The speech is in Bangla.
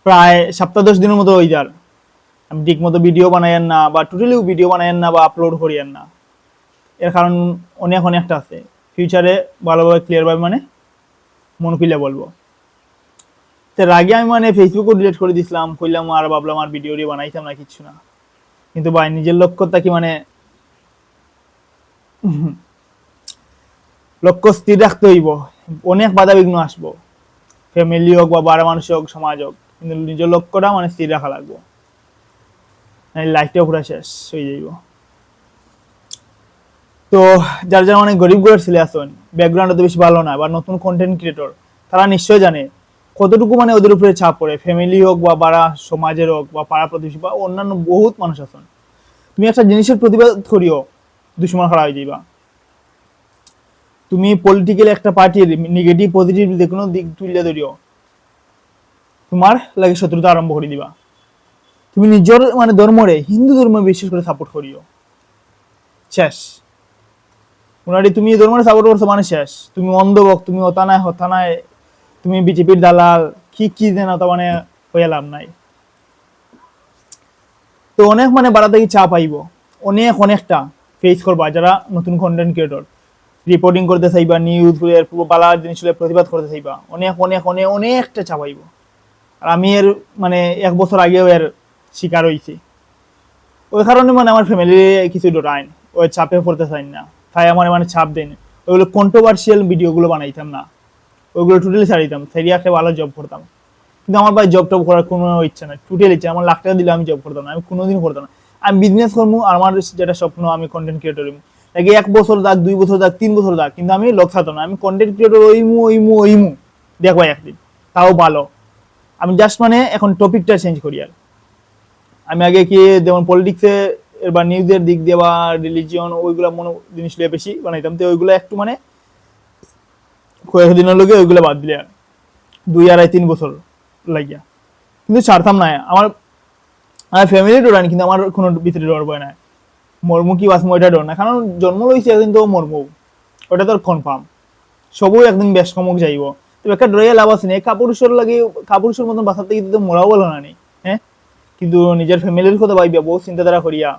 প্রায় সপ্তাহ 10 দিনের মতো হয়ে যার আমি ঠিক মতো ভিডিও বানাইয়েন না বা টোটালি ভিডিও বানাইয়েন না বা আপলোড করিয়েন না। এর কারণ অনেকটা আছে, ফিউচারে ভালোভাবে ক্লিয়ারভাবে মানে মন খুলে বলবো। তার আগে আমি মানে ফেসবুকও ডিলিট করে দিছিলাম, কইলাম আর ভাবলাম আর ভিডিও বানাইতাম না, কিচ্ছু না। কিন্তু ভাই নিজের লক্ষ্যটা কি মানে লক্ষ্য স্থির রাখতে হইব, অনেক বাধা বিঘ্ন আসবো, ফ্যামিলি হোক বা বাড়া মানুষ হোক সমাজ হোক, কিন্তু নিজের লক্ষ্যটা মানে স্থির রাখা লাগবো, লাইফটাও পুরো শেষ হয়ে যাইব। তো যার যারা অনেক গরিব ঘরের ছেলে আছেন, ব্যাকগ্রাউন্ড তো বেশি ভালো না বা নতুন কন্টেন্ট ক্রিয়েটর, তারা নিশ্চয় জানে কতটুকু মানে ওদের উপরে চাপ পড়ে, ফ্যামিলি হোক বা পাড়া সমাজের হোক বা পাড়া প্রতিবেশী বা অন্যান্য বহুত মানুষ আছেন। তুমি একটা জিনিসের প্রতিবাদ করিও, দুশ্মন খারাপ হয়ে যাইবা। তুমি পলিটিক্যাল একটা পার্টির নেগেটিভ পজিটিভ যে কোনো দিক তুলে ধরিও, তোমার লাগে শত্রুতা আরম্ভ করে দিবা। তুমি নিজের মানে ধর্মরে, হিন্দু ধর্ম বিশেষ করে সাপোর্ট করিও, শেষ। ওনারে তুমি ধর্মরে সাপোর্ট করছো মানে শেষ, তুমি অন্ধভক্ত, তুমি হতানায় হতানায়, তুমি বিজেপির দালাল, কি যেন তা মানে হয়ে লাভ নাই। তো অনেক মানে বাড়া থেকে চাপ আইব, অনেকটা ফেস করবা যারা নতুন কন্টেন্ট ক্রিয়েটর, রিপোর্টিং করতে চাইবা, নিউজ বালা জিনিসগুলো প্রতিবাদ করতে চাইবা, অনেকটা চাপ আইব। আর আমি এর মানে 1 বছর আগেও এর শিকার হয়েছি। ওই কারণে মানে আমার ফ্যামিলি কিছু ডরায়, ওই চাপে পড়তে চাই না, তাই আমার মানে চাপ দেয় না। ওইগুলো কন্ট্রোভার্সিয়াল ভিডিওগুলো বানাইতাম না, ওইগুলো টোটালি ছাড়িতাম, ছাড়িয়ে একটা ভালো জব করতাম। কিন্তু আমার ভাই জব টব করার কোনো ইচ্ছা নাই, টোটাল ইচ্ছা আমার লাখ টাকা দিলে আমি জব করতাম না, আমি কোনোদিন করতাম না। আমি বিজনেস করবো, আর আমার যেটা স্বপ্ন আমি কন্টেন্ট ক্রিয়েটর হইব, আগে 1 বছর যাক, 2 বছর যাক, 3 বছর যাক, কিন্তু আমি লোক ছাড়তাম না, আমি কন্টেন্ট ক্রিয়েটর ওইমু দেখবো একদিন, তাও ভালো। আমি জাস্ট মানে এখন টপিকটা চেঞ্জ করি। আর আমি আগে কি যেমন পলিটিক্সে বা নিউজের দিক দিয়ে বা রিলিজিয়ন ওইগুলো মনে জিনিসগুলো বেশি বানাইতাম, তো ওইগুলো একটু মানে কয়েকদিনের লগে ওইগুলো বাদ দিলে 2 2.5 3 বছর লাগিয়া, কিন্তু ছাড়তাম না। আমার ফ্যামিলি ডর কিন্তু আমার কোনো ভিতরে ডর ভয় নাই, মর্মু কি বাঁচমু এটা ডর না, কারণ জন্ম লইছে কিন্তু মর্মু, ওটা তোর কনফার্ম, সবই একদিন বেশ কমক যাইব। তো একটা ডরাইয়া লাভ আছে না, কাপুরুষের লাগে কাপুরুষের মতন বাঁচাতে কিন্তু মরাও বলো না নি, হ্যাঁ। কিন্তু নিজের ফ্যামিলির কথা ভাইবা বহু চিন্তাধারা করিয়া